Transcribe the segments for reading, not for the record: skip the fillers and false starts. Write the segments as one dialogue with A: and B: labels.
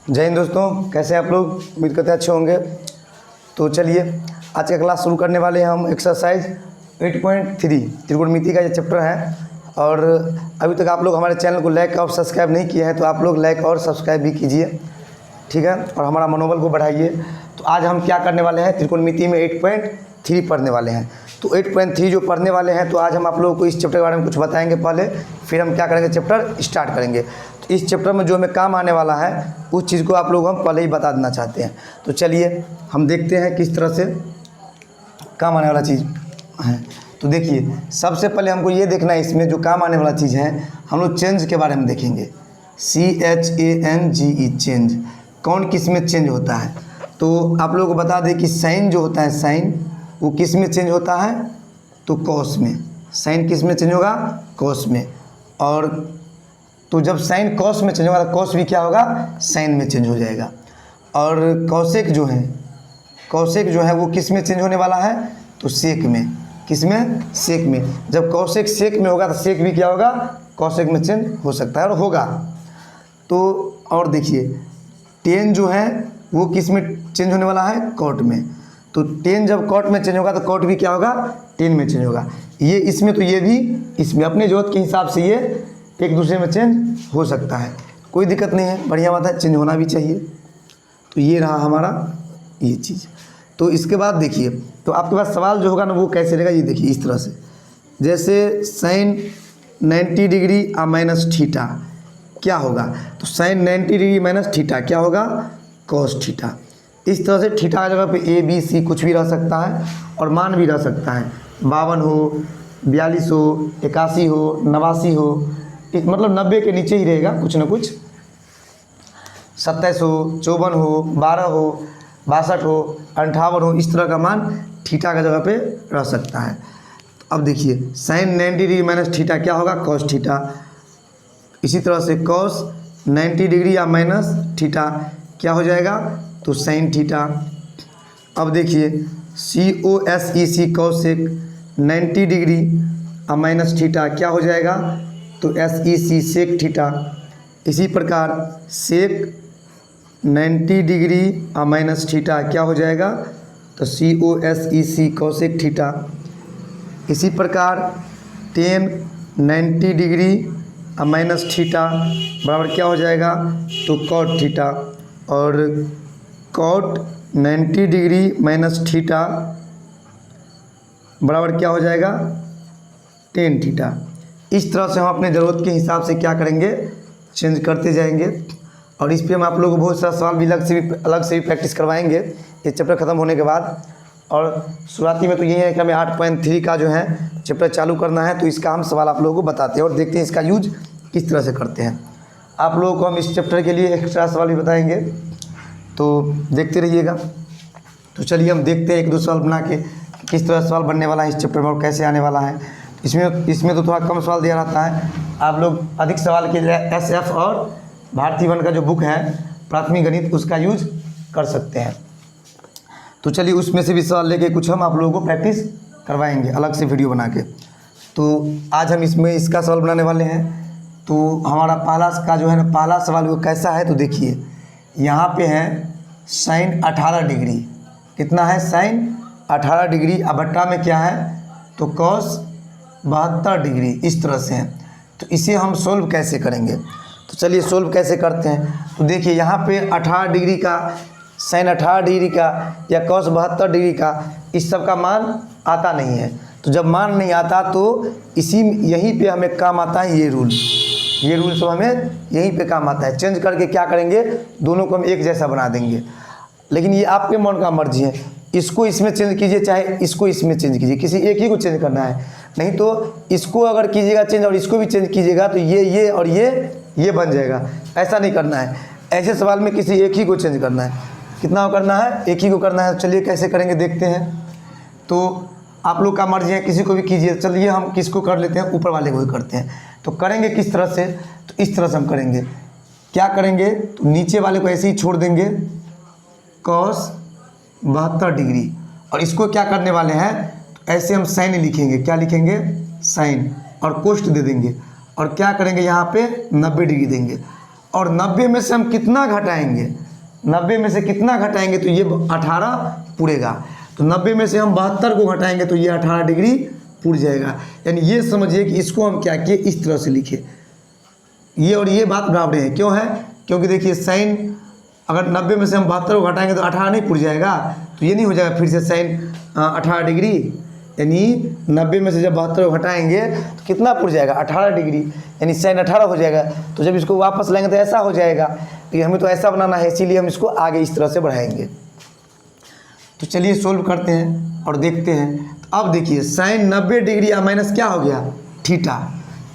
A: जय हिंद दोस्तों, कैसे हैं आप लोग। उम्मीद करते हैं अच्छे होंगे। तो चलिए आज का क्लास शुरू करने वाले हैं हम एक्सरसाइज 8.3 त्रिकोणमिति का ये चैप्टर है। और अभी तक आप लोग हमारे चैनल को लाइक और सब्सक्राइब नहीं किए हैं तो आप लोग लाइक और सब्सक्राइब भी कीजिए, ठीक है, और हमारा मनोबल को बढ़ाइए। तो आज हम क्या करने वाले हैं, त्रिकोणमिति में 8.3 पढ़ने वाले हैं। तो 8.3 जो पढ़ने वाले हैं, तो आज हम आप लोगों को इस चैप्टर के बारे में कुछ बताएंगे पहले, फिर हम क्या करेंगे, चैप्टर स्टार्ट करेंगे। तो इस चैप्टर में जो हमें काम आने वाला है उस चीज़ को आप लोग हम पहले ही बता देना चाहते हैं। तो चलिए हम देखते हैं किस तरह से काम आने वाला चीज़ है। तो देखिए सबसे पहले हमको ये देखना है, इसमें जो काम आने वाला चीज़ है हम लोग चेंज के बारे में देखेंगे। CHANGE चेंज, कौन किस में चेंज होता है। तो आप लोगों को बता दें कि साइन जो होता है, साइन वो किस में चेंज होता है, तो कॉस में। साइन किस में चेंज होगा, कॉस में। और तो जब साइन कॉस में चेंज होगा तो कॉस भी क्या होगा, साइन में चेंज हो जाएगा। और कॉसेक जो है, कॉसेक जो है वो किस में चेंज होने वाला है, तो सेक में। किस में, सेक में। जब कॉसेक सेक में होगा तो सेक भी क्या होगा, कॉसेक में चेंज हो सकता है और होगा। तो और देखिए टेन जो है वो किस में चेंज होने वाला है, कॉट में। तो टेन जब कॉट में चेंज होगा तो कॉट भी क्या होगा, टेन में चेंज होगा। ये इसमें, तो ये भी इसमें। अपने जरूरत के हिसाब से ये एक दूसरे में चेंज हो सकता है, कोई दिक्कत नहीं है, बढ़िया बात है, चेंज होना भी चाहिए। तो ये रहा हमारा ये चीज़। तो इसके बाद देखिए, तो आपके पास सवाल जो होगा ना वो कैसे रहेगा, ये देखिए इस तरह से। जैसे साइन 90 डिग्री माइनस थीटा क्या होगा, तो साइन 90 डिग्री माइनस थीटा क्या होगा, कॉस थीटा। इस तरह से थीटा की जगह पे ABC कुछ भी रह सकता है और मान भी रह सकता है। 52 हो, 42 हो, 81 हो, 89 हो, मतलब 90 के नीचे ही रहेगा कुछ ना कुछ। 27 हो, 54 हो, 12 हो, 62 हो, 58 हो, इस तरह का मान थीटा की जगह पे रह सकता है। अब देखिए साइन 90 डिग्री माइनस थीटा क्या होगा, कॉस थीटा। इसी तरह से कॉस 90 डिग्री या माइनस थीटा क्या हो जाएगा, तो साइन थीटा। अब देखिए COSEC cosec 90 degree minus theta क्या हो जाएगा, तो SEC सेक थीटा। इसी प्रकार सेक 90 डिग्री माइनस थीटा क्या हो जाएगा, तो COSEC कॉसेक थीटा। इसी प्रकार टेन 90 डिग्री माइनस थीटा बराबर क्या हो जाएगा, तो कॉट थीटा। और कॉट 90 डिग्री माइनस थीटा बराबर क्या हो जाएगा, टेन थीटा। इस तरह से हम अपने ज़रूरत के हिसाब से क्या करेंगे, चेंज करते जाएंगे। और इस पे हम आप लोगों को बहुत सारा सवाल भी अलग से भी प्रैक्टिस करवाएंगे ये चैप्टर ख़त्म होने के बाद। और शुरुआती में तो यही है कि हमें 8.3 का जो है चैप्टर चालू करना है, तो इसका हम सवाल आप लोगों को बताते हैं और देखते हैं इसका यूज किस तरह से करते हैं। आप लोगों को हम इस चैप्टर के लिए एक्स्ट्रा सवाल भी बताएंगे, तो देखते रहिएगा। तो चलिए हम देखते हैं एक दो सवाल बना के किस तरह सवाल बनने वाला है इस चैप्टर में और कैसे आने वाला है। इसमें तो थोड़ा कम सवाल दिया रहता है, आप लोग अधिक सवाल के लिए SF और भारती वन का जो बुक है प्राथमिक गणित उसका यूज कर सकते हैं। तो चलिए उसमें से भी सवाल लेके कुछ हम आप लोगों को प्रैक्टिस करवाएंगे अलग से वीडियो बना के। तो आज हम इसमें इसका सवाल बनाने वाले हैं। तो हमारा पहला का जो है ना, पहला सवाल वो कैसा है, तो देखिए यहाँ पे है साइन 18 डिग्री। कितना है, साइन 18 डिग्री। अब बट्टा में क्या है, तो कॉस 72 डिग्री। इस तरह से है। तो इसे हम सोल्व कैसे करेंगे, तो चलिए सोल्व कैसे करते हैं। तो देखिए यहाँ पे 18 डिग्री का, साइन 18 डिग्री का या कॉस 72 डिग्री का, इस सब का मान आता नहीं है। तो जब मान नहीं आता तो यहीं पे हमें काम आता है ये रूल सब हमें यहीं पे काम आता है। चेंज करके क्या करेंगे, दोनों को हम एक जैसा बना देंगे। लेकिन ये आपके मन का मर्जी है, इसको इसमें चेंज कीजिए चाहे इसको इसमें चेंज कीजिए, किसी एक ही को चेंज करना है। नहीं तो इसको अगर कीजिएगा चेंज और इसको भी चेंज कीजिएगा तो ये और ये बन जाएगा। ऐसा नहीं करना है, ऐसे सवाल में किसी एक ही को चेंज करना है। कितना करना है, एक ही को करना है। चलिए कैसे करेंगे देखते हैं। तो आप लोग का मर्जी है, किसी को भी कीजिए। चलिए हम किसको कर लेते हैं, ऊपर वाले को ही करते हैं। तो करेंगे किस तरह से, तो इस तरह से हम करेंगे। क्या करेंगे, तो नीचे वाले को ऐसे ही छोड़ देंगे, कॉस 72 डिग्री। और इसको क्या करने वाले हैं, तो ऐसे हम साइन लिखेंगे। क्या लिखेंगे, साइन, और कोष्ट दे देंगे। और क्या करेंगे, यहाँ पे 90 डिग्री देंगे। और 90 में से हम कितना घटाएंगे, 90 में से कितना घटाएंगे तो ये 18 पुड़ेगा। तो 90 में से हम 72 को घटाएंगे तो ये 18 डिग्री पुड़ जाएगा। यानी ये समझिए कि इसको हम क्या किए, इस तरह से लिखे, ये और ये बात बराबर है। क्यों है, क्योंकि देखिए साइन अगर 90 में से हम 72 को घटाएंगे तो 18 नहीं पुड़ जाएगा, तो ये नहीं हो जाएगा फिर से साइन 18 डिग्री। यानी 90 में से जब 72 को घटाएंगे तो कितना पुड़ जाएगा, 18 डिग्री, यानी साइन 18 हो जाएगा। तो जब इसको वापस लाएंगे तो ऐसा हो जाएगा, लेकिन हमें तो ऐसा बनाना है, इसीलिए हम इसको आगे इस तरह से बढ़ाएंगे। तो चलिए सोल्व करते हैं और देखते हैं। तो अब देखिए साइन 90 डिग्री या माइनस क्या हो गया, थीटा।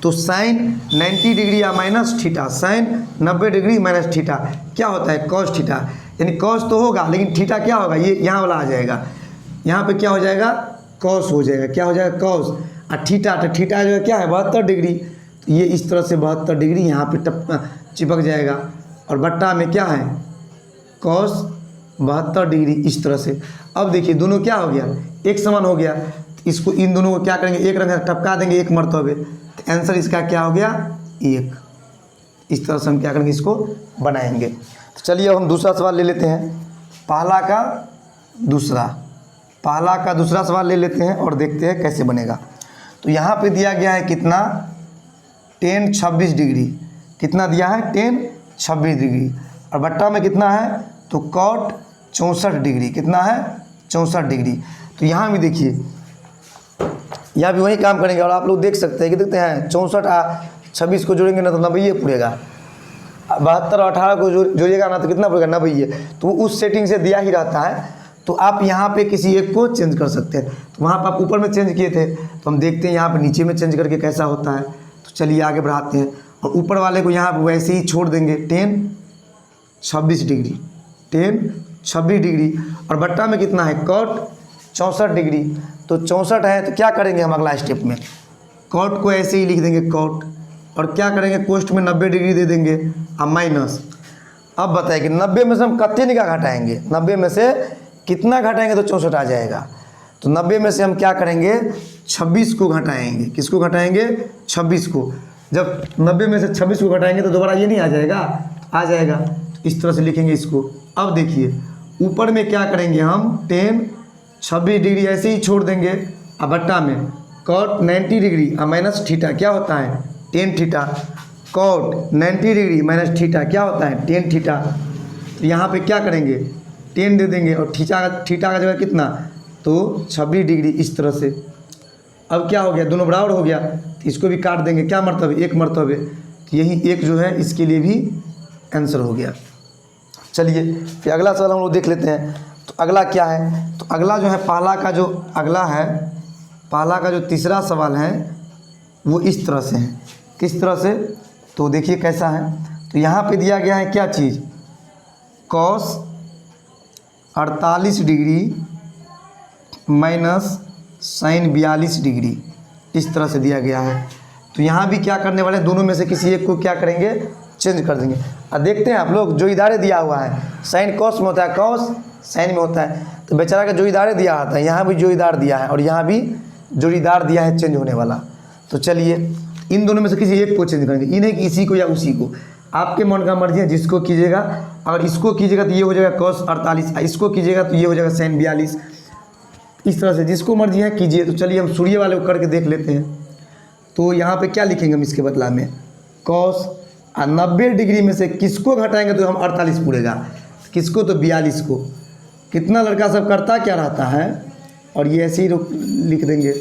A: तो साइन 90 डिग्री या minus theta, sine 90 degree minus theta क्या होता है, कॉस थीटा। यानी कॉस तो होगा लेकिन थीटा क्या होगा, ये यहाँ वाला आ जाएगा, यहाँ पे क्या हो जाएगा, कॉस हो जाएगा। क्या हो जाएगा, कॉस। और थीटा, तो थीटा जो है क्या है, 72 डिग्री। तो ये इस तरह से 72 डिग्री यहाँ पे चिपक जाएगा। और बट्टा में क्या है, कॉस 72 डिग्री, इस तरह से। अब देखिए दोनों क्या हो गया, एक समान हो गया। तो इसको इन दोनों को क्या करेंगे, एक रंग टपका देंगे एक मरतबे। तो आंसर इसका क्या हो गया, 1। इस तरह से हम क्या करेंगे, इसको बनाएंगे। तो चलिए अब हम दूसरा सवाल ले लेते हैं, पहला का दूसरा सवाल ले लेते हैं और देखते हैं कैसे बनेगा। तो यहाँ पे दिया गया है कितना, tan 26 डिग्री। कितना दिया है, tan 26 डिग्री। और बट्टा में कितना है, तो cot 64 डिग्री। कितना है, 64 डिग्री। तो यहाँ भी देखिए, यहाँ भी वही काम करेंगे। और आप लोग देख सकते हैं कि देखते हैं 64 और 26 को जोड़ेंगे ना तो 90 पुड़ेगा। 72 और 18 को जोड़िएगा ना तो कितना पड़ेगा, 90। तो उस सेटिंग से दिया ही रहता है। तो आप यहाँ पे किसी एक को चेंज कर सकते हैं। तो वहाँ पर आप ऊपर में चेंज किए थे, तो हम देखते हैं यहाँ पे नीचे में चेंज करके कैसा होता है। तो चलिए आगे बढ़ाते हैं। और ऊपर वाले को यहाँ पर वैसे ही छोड़ देंगे, tan 26 डिग्री, tan 26 डिग्री। और बट्टा में कितना है, cot 64 डिग्री। तो 64 है तो क्या करेंगे हम अगला स्टेप में, cot को ऐसे ही लिख देंगे cot। और क्या करेंगे, कोष्ट में 90 डिग्री दे देंगे और माइनस। अब बताइए कि 90 में से हम कितने का घटाएंगे, 90 में से कितना घटाएंगे तो 64 आ जाएगा। तो 90 में से हम क्या करेंगे, 26 को घटाएंगे। किसको घटाएंगे, 26 को। जब 90 में से 26 को घटाएंगे तो दोबारा ये नहीं आ जाएगा, आ जाएगा। तो इस तरह से लिखेंगे इसको। अब देखिए ऊपर में क्या करेंगे हम, tan 26 डिग्री ऐसे ही छोड़ देंगे। अब बट्टा में cot 90 डिग्री और माइनस थीटा क्या होता है, tan theta. cot 90 degree minus theta क्या होता है, tan थीटा। तो यहाँ पे क्या करेंगे, 10 दे देंगे। और थीटा का जगह कितना, तो 26 डिग्री, इस तरह से। अब क्या हो गया, दोनों बराबर हो गया। तो इसको भी काट देंगे, क्या मरतबे, एक मरतबे। तो यही एक जो है इसके लिए भी आंसर हो गया। चलिए फिर अगला सवाल हम लोग देख लेते हैं। तो अगला क्या है, तो अगला जो है पहला का जो तीसरा सवाल है वो इस तरह से है। किस तरह से, तो देखिए कैसा है। तो यहाँ पे दिया गया है क्या चीज़, cos 48 degree minus sine 42 degree, इस तरह से दिया गया है। तो यहाँ भी क्या करने वाले हैं, दोनों में से किसी एक को क्या करेंगे, चेंज कर देंगे। और देखते हैं आप लोग, जो इदारे दिया हुआ है, साइन कॉस में होता है, कॉस साइन में होता है। तो बेचारा का जो इदारे दिया होता है, यहाँ भी जो इदार दिया है और यहाँ भी जो इदार दिया है चेंज होने वाला। तो चलिए इन दोनों में से किसी एक को चेंज करेंगे, ये नहीं कि इसी को या उसी को, आपके मन का मर्जी है, जिसको कीजिएगा। अगर इसको कीजिएगा तो ये हो जाएगा cos 48, इसको कीजिएगा तो ये हो जाएगा sin 42। इस तरह से जिसको मर्जी है कीजिए। तो चलिए हम सूर्य वाले को करके देख लेते हैं। तो यहाँ पे क्या लिखेंगे हम इसके बदला में, cos 90 डिग्री में से किसको घटाएंगे तो हम 48 पूरेगा, किसको, तो 42 को। कितना लड़का सब करता क्या रहता है, और ये ऐसे ही लिख देंगे।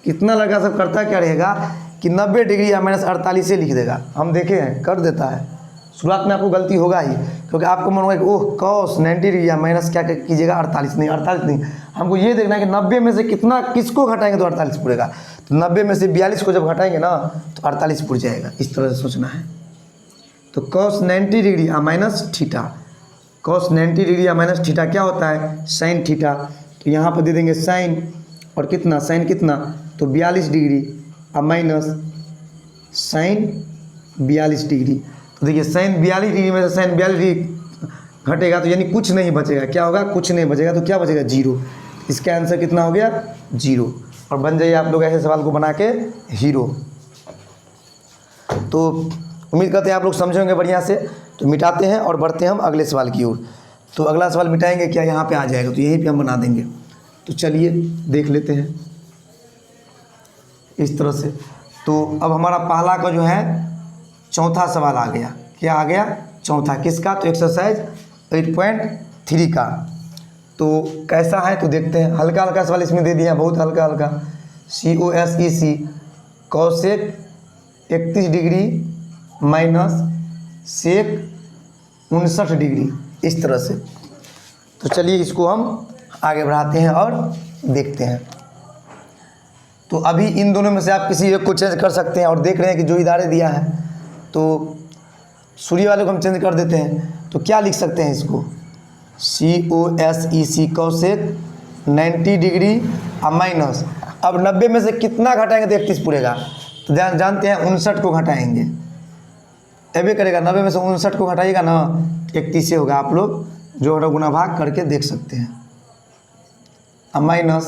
A: कितना लड़का सब करता क्या रहेगा कि 90 डिग्री या माइनस 48 से लिख देगा। हम देखे हैं, कर देता है। शुरुआत में आपको गलती होगा ही, क्योंकि आपको मन होगा कि ओह cos 90 डिग्री या माइनस क्या कीजिएगा, 48 नहीं। हमको ये देखना है कि 90 में से कितना किसको घटाएंगे तो 48 पूरेगा। तो 90 में से 42 को जब घटाएंगे ना तो 48 पूर जाएगा। इस तरह से सोचना है। तो cos 90 डिग्री या माइनस थीटा, cos 90 डिग्री या माइनस थीटा क्या होता है, साइन थीटा। तो यहाँ पर दे देंगे साइन, और कितना, साइन कितना, तो 42 डिग्री और माइनस साइन 42 डिग्री। तो देखिए साइन 42 डिग्री में से साइन 42 डिग्री घटेगा तो यानी कुछ नहीं बचेगा। क्या होगा, कुछ नहीं बचेगा। तो क्या बचेगा, 0। इसका आंसर कितना हो गया, 0। और बन जाइए आप लोग ऐसे सवाल को बना के हीरो। तो उम्मीद करते हैं आप लोग समझे होंगे बढ़िया से। तो मिटाते हैं और बढ़ते हैं हम अगले सवाल की ओर। तो अगला सवाल मिटाएंगे क्या, यहाँ पे आ जाएगा, तो यहीं पे हम बना देंगे। तो चलिए देख लेते हैं इस तरह से। तो अब हमारा पहला का जो है चौथा सवाल आ गया। क्या आ गया? चौथा। किसका? तो एक्सरसाइज 8.3 का। तो कैसा है तो देखते हैं। हल्का हल्का सवाल इसमें दे दिया, बहुत हल्का हल्का। COSEC cosec 31 degree minus sec 59 degree, इस तरह से। तो चलिए इसको हम आगे बढ़ाते हैं और देखते हैं। तो अभी इन दोनों में से आप किसी एक को चेंज कर सकते हैं। और देख रहे हैं कि जो इदारे दिया है, तो सूर्य वाले को हम चेंज कर देते हैं। तो क्या लिख सकते हैं इसको? COSEC कॉसेक 90 डिग्री और माइनस। अब 90 में से कितना घटाएंगे तो 31 पूरेगा। तो जानते हैं 59 को घटाएंगे, ऐसे करेगा। 90 में से 59 को घटाइएगा ना, 31 से होगा। आप लोग जो है गुना भाग करके देख सकते हैं। अब माइनस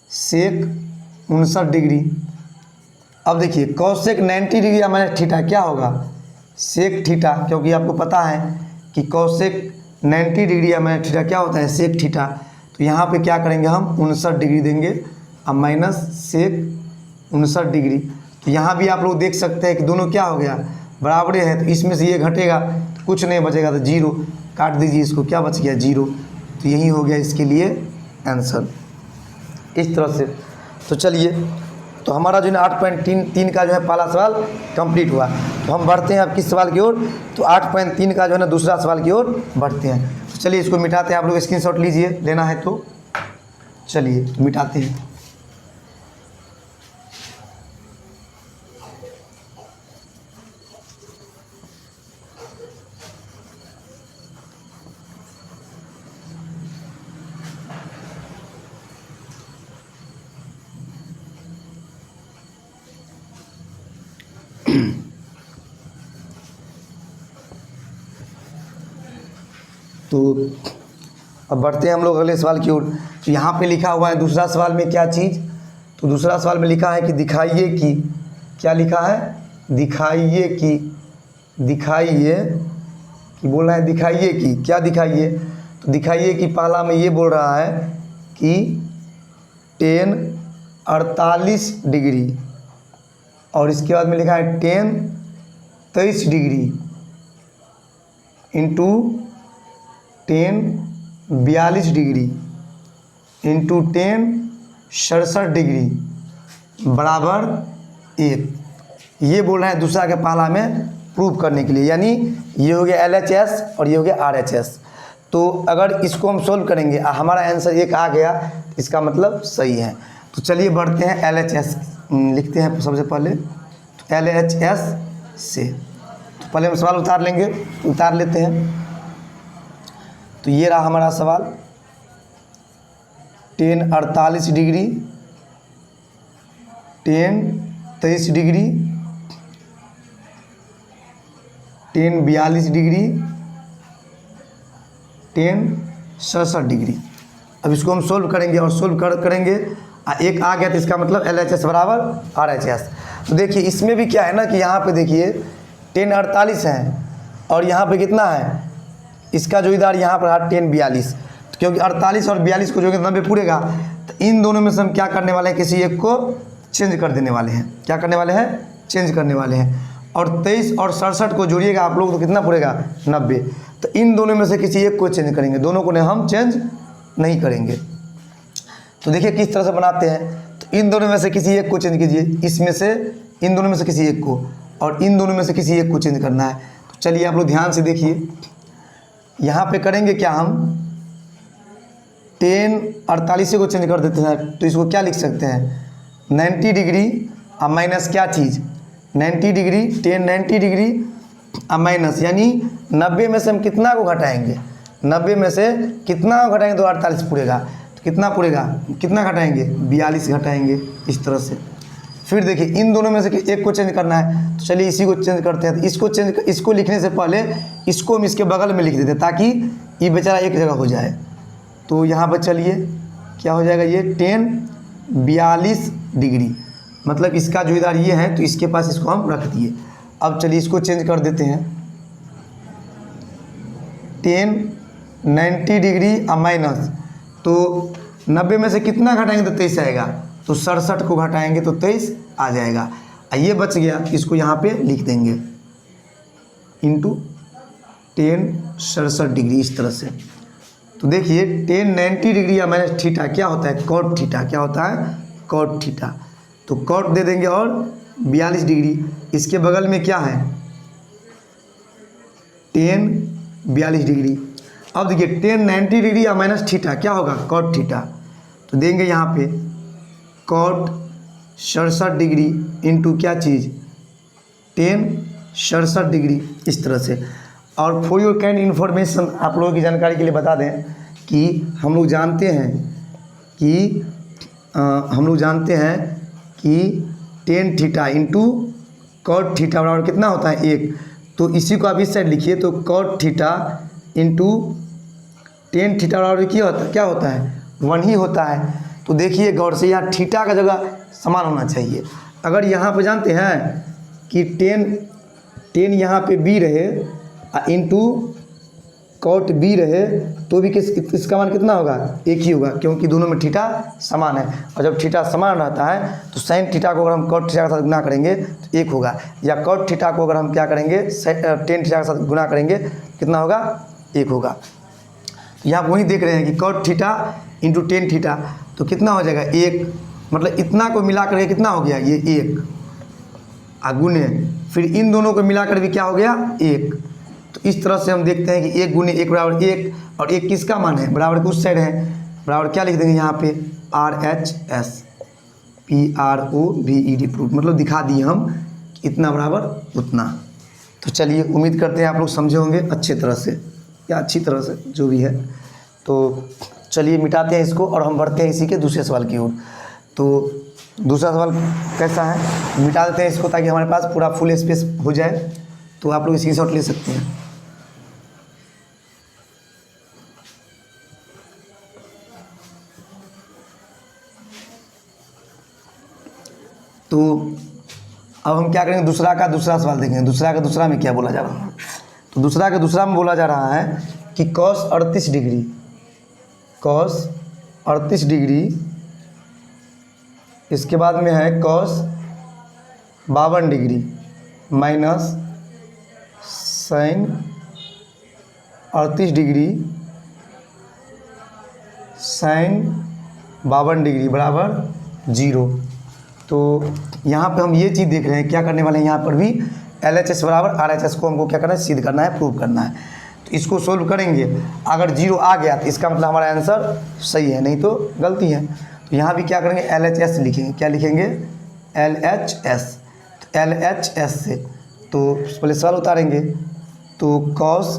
A: सेक 59 डिग्री। अब देखिए कॉसेक 90 डिग्री या माइनस थीटा क्या होगा? सेक थीटा, क्योंकि आपको पता है कि कॉसेक 90 डिग्री या माइनस थीटा क्या होता है? Sec theta. तो यहाँ पे क्या करेंगे हम? 59 डिग्री देंगे। अब माइनस सेक 59 डिग्री। तो यहाँ भी आप लोग देख सकते हैं कि दोनों क्या हो गया? बराबर है। तो इसमें से ये घटेगा तो कुछ नहीं बचेगा, तो 0 काट दीजिए इसको। क्या बच गया? 0। तो यही हो गया इसके लिए आंसर, इस तरह से। तो चलिए, तो हमारा जो है 8.3 का जो है पहला सवाल कंप्लीट हुआ। तो हम बढ़ते हैं अब किस सवाल की ओर? तो 8.3 का जो है ना दूसरा सवाल की ओर बढ़ते हैं। तो चलिए इसको मिटाते हैं। आप लोग स्क्रीनशॉट लीजिए, लेना है तो। चलिए मिटाते हैं। तो अब बढ़ते हैं हम लोग अगले सवाल की ओर। तो यहाँ पे लिखा हुआ है दूसरा सवाल में क्या चीज़? तो दूसरा सवाल में लिखा है कि दिखाइए कि, क्या लिखा है? दिखाइए कि, दिखाइए कि बोल रहा है दिखाइए कि, क्या दिखाइए? तो दिखाइए कि पहला में ये बोल रहा है कि tan 48 डिग्री, और इसके बाद में लिखा है tan 23 degree into tan 42 degree into tan 67 degree बराबर 1। ये बोल रहे हैं दूसरा के पहला में प्रूव करने के लिए। यानी ये हो गया LHS और ये हो गया RHS। तो अगर इसको हम सोल्व करेंगे, हमारा आंसर 1 आ गया, इसका मतलब सही है। तो चलिए बढ़ते हैं LHS लिखते हैं सबसे पहले। तो LHS से तो पहले हम सवाल उतार लेंगे, उतार लेते हैं। तो ये रहा हमारा सवाल। tan 48 degree, tan 23 degree, tan 42 degree, tan 67 degree. अब इसको हम सोल्व करेंगे और सोल्व करेंगे। एक आ गया तो इसका मतलब LHS बराबर RHS। तो देखिए इसमें भी क्या है ना कि यहाँ पे देखिए tan 48 है और यहाँ पे कितना है? इसका जो इधर यहाँ पर है tan 42। तो क्योंकि 48 और 42 को जो 90 पूरेगा, तो इन दोनों में से हम क्या करने वाले हैं? किसी एक को चेंज कर देने वाले हैं। क्या करने वाले हैं? चेंज करने वाले हैं। और 23 और 67 को जोड़िएगा आप लोग तो कितना पूरेगा? 90। तो इन दोनों में से किसी एक को चेंज करेंगे, दोनों को हम चेंज नहीं करेंगे। तो देखिए किस तरह से बनाते हैं। तो इन दोनों में से किसी एक को चेंज कीजिए, इसमें से इन दोनों में से किसी एक को, और इन दोनों में से किसी एक को चेंज करना है। तो चलिए आप लोग ध्यान से देखिए, यहाँ पे करेंगे क्या? हम tan 48 को चेंज कर देते हैं। तो इसको क्या लिख सकते हैं? 90 डिग्री और माइनस क्या चीज़? 90 डिग्री, tan 90 डिग्री और माइनस, यानी 90 में से हम कितना को घटाएंगे? 90 में से कितना को घटाएंगे तो 48 पूरेगा। तो कितना पूरेगा? कितना घटाएंगे? 42 घटाएंगे, इस तरह से। फिर देखिए इन दोनों में से एक को चेंज करना है। तो चलिए इसी को चेंज करते हैं। तो इसको लिखने से पहले इसको हम इसके बगल में लिख देते हैं ताकि ये बेचारा एक जगह हो जाए। तो यहाँ पर चलिए क्या हो जाएगा? ये tan 42 डिग्री, मतलब इसका जो इधर ये है तो इसके पास इसको हम रख दिए। अब चलिए इसको चेंज कर देते हैं। टेन 90 डिग्री अब माइनस, तो 90 में से कितना घटाएंगे तो 23 आएगा, तो 67 को घटाएंगे तो 23 आ जाएगा। ये बच गया, इसको यहाँ पे लिख देंगे इंटू 10 67 डिग्री इस तरह से। तो देखिए 10 90 डिग्री या माइनस थीटा क्या होता है, कॉट थीटा। क्या होता है, कॉट थीटा। तो कॉट दे देंगे और 42 डिग्री। इसके बगल में क्या है, 10 42 डिग्री। अब देखिए 10 90 डिग्री या माइनस थीटा क्या होगा, कॉट थीटा। तो देंगे यहाँ पे कॉट 67 डिग्री इंटू क्या चीज़, 10 67 डिग्री इस तरह से। और फॉर योर काइंड इन्फॉर्मेशन, आप लोगों की जानकारी के लिए बता दें कि हम लोग जानते हैं कि 10 थीटा इंटू कॉट थीटा बराबर कितना होता है, 1। तो इसी को आप इस साइड लिखिए, तो कॉट थीटा इंटू 10 थीटा बराबर क्या होता है, 1 ही होता है। तो देखिए गौर से, यहाँ थीटा का जगह समान होना चाहिए। अगर यहाँ पे जानते हैं कि 10 यहाँ पे बी रहे इंटू कॉट बी रहे, तो भी इसका मान कितना होगा, 1 ही होगा, क्योंकि दोनों में थीटा समान है। और जब थीटा समान रहता है तो साइन थीटा को अगर हम कॉट थीटा के साथ गुना करेंगे तो 1 होगा, या कॉट थीटा को अगर हम क्या करेंगे 10 थीटा के साथ गुना करेंगे कितना होगा, 1 होगा। तो यहाँ वही देख रहे हैं कि कॉट थीटा इंटू 10 थीटा तो कितना हो जाएगा, 1। मतलब इतना को मिला करके कितना हो गया, ये 1 गुने, फिर इन दोनों को मिलाकर भी क्या हो गया, 1। तो इस तरह से हम देखते हैं कि 1 गुने 1 बराबर 1, और 1 किसका मान है, बराबर के उस साइड है। बराबर क्या लिख देंगे यहाँ पे, RHS PROVED प्रूफ, मतलब दिखा दिए हम कि इतना बराबर उतना। तो चलिए उम्मीद करते हैं आप लोग समझे होंगे अच्छे तरह से, या अच्छी तरह से जो भी है। तो चलिए मिटाते हैं इसको और हम बढ़ते हैं इसी के दूसरे सवाल की ओर। तो दूसरा सवाल कैसा है, मिटा देते हैं इसको ताकि हमारे पास पूरा फुल स्पेस हो जाए। तो आप लोग स्क्रीनशॉट ले सकते हैं। तो अब हम क्या करेंगे, दूसरा सवाल देखेंगे। दूसरा में क्या बोला जा रहा है। तो दूसरा में बोला जा रहा है कि cos 38 डिग्री, इसके बाद में है cos 52 degree minus sin 38 degree sin 52 degree बराबर 0। तो यहाँ पे हम ये चीज़ देख रहे हैं, क्या करने वाले हैं, यहाँ पर भी LHS बराबर RHS को हमको क्या करना है, सिद्ध करना है, प्रूव करना है। तो इसको सोल्व करेंगे, अगर 0 आ गया तो इसका मतलब हमारा आंसर सही है, नहीं तो गलती है। तो यहाँ भी क्या करेंगे, LHS लिखेंगे। क्या लिखेंगे, LHS। तो LHS से तो पहले सवाल उतारेंगे, तो cos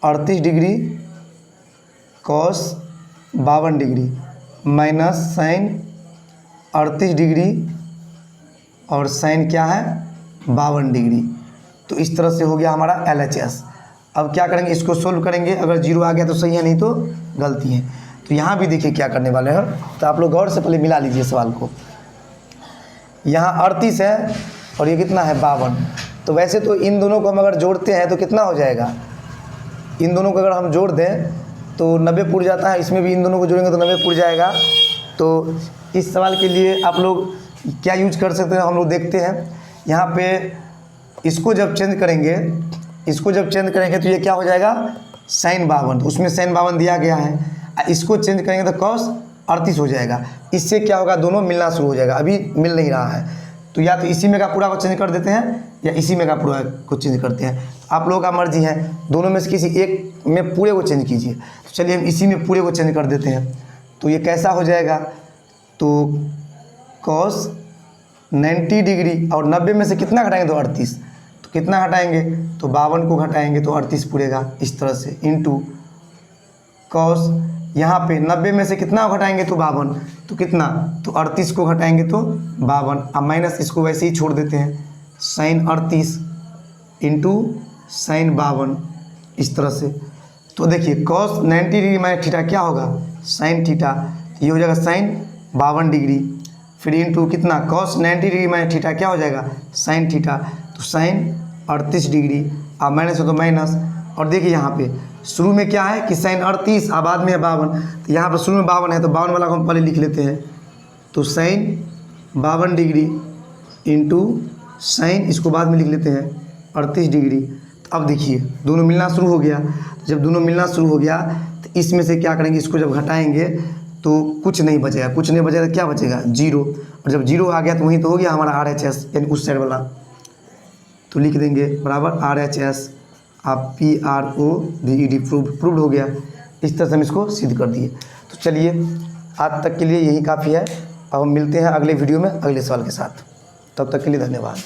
A: 38 degree cos 52 degree minus sin 38 degree और sin क्या है 52 डिग्री। तो इस तरह से हो गया हमारा LHS। अब क्या करेंगे, इसको सोल्व करेंगे, अगर 0 आ गया तो सही है, नहीं तो गलती है। तो यहाँ भी देखिए क्या करने वाले हैं। तो आप लोग गौर से पहले मिला लीजिए सवाल को। यहाँ 38 है और ये कितना है 52। तो वैसे तो इन दोनों को हम अगर जोड़ते हैं तो कितना हो जाएगा, इन दोनों को अगर हम जोड़ दें तो 90 पुर जाता है, इसमें भी इन दोनों को जोड़ेंगे तो 90 पुर जाएगा। तो इस सवाल के लिए आप लोग क्या यूज कर सकते हैं, हम लोग देखते हैं। यहाँ पे इसको जब चेंज करेंगे तो ये क्या हो जाएगा, sin 52। उसमें sin 52 दिया गया है। इसको चेंज करेंगे तो cos 38 हो जाएगा। इससे क्या होगा, दोनों मिलना शुरू हो जाएगा, अभी मिल नहीं रहा है। तो या तो इसी में का पूरा को चेंज कर देते हैं या इसी में का पूरा को चेंज करते हैं, आप लोगों का मर्जी है। दोनों में से किसी एक में पूरे को चेंज कीजिए। तो चलिए हम इसी में पूरे को चेंज कर देते हैं। तो ये कैसा हो जाएगा, तो cos 90 डिग्री और 90 में से कितना घटाएंगे तो 38। तो कितना घटाएंगे, तो 52 को घटाएंगे तो 38 पूरेगा इस तरह से, इंटू cos यहाँ पे 90 में से कितना घटाएंगे तो 52, तो कितना, तो 38 को घटाएंगे तो 52। अब माइनस इसको वैसे ही छोड़ देते हैं, sin 38 इंटू sin 52 इस तरह से। तो देखिए cos 90 डिग्री माइनस थीटा क्या होगा, sin थीटा। ये हो जाएगा sin 52 डिग्री, फिर इंटू कितना, cos 90 डिग्री माइनस थीटा क्या हो जाएगा, sin थीटा। तो तो साइन 38 डिग्री, अब माइनस हो तो माइनस। और देखिए यहाँ पे शुरू में क्या है कि साइन 38 और बाद में है 52, तो यहाँ पर शुरू में 52 है तो 52 वाला को हम पहले लिख लेते हैं। तो साइन 52 डिग्री इंटू साइन, इसको बाद में लिख लेते हैं 38 डिग्री। तो अब देखिए दोनों मिलना शुरू हो गया। जब दोनों मिलना शुरू हो गया तो इसमें से क्या करेंगे, इसको जब घटाएंगे तो कुछ नहीं बचेगा, कुछ नहीं बचेगा तो क्या बचेगा, जीरो। और जब जीरो आ गया तो वहीं तो हो गया हमारा RHS, यानी उस साइड वाला। तो लिख देंगे बराबर RHS, आप PROVED, प्रूव्ड हो गया। इस तरह से हम इसको सिद्ध कर दिए। तो चलिए आज तक के लिए यही काफ़ी है। अब हम मिलते हैं अगले वीडियो में अगले सवाल के साथ। तब तक के लिए धन्यवाद।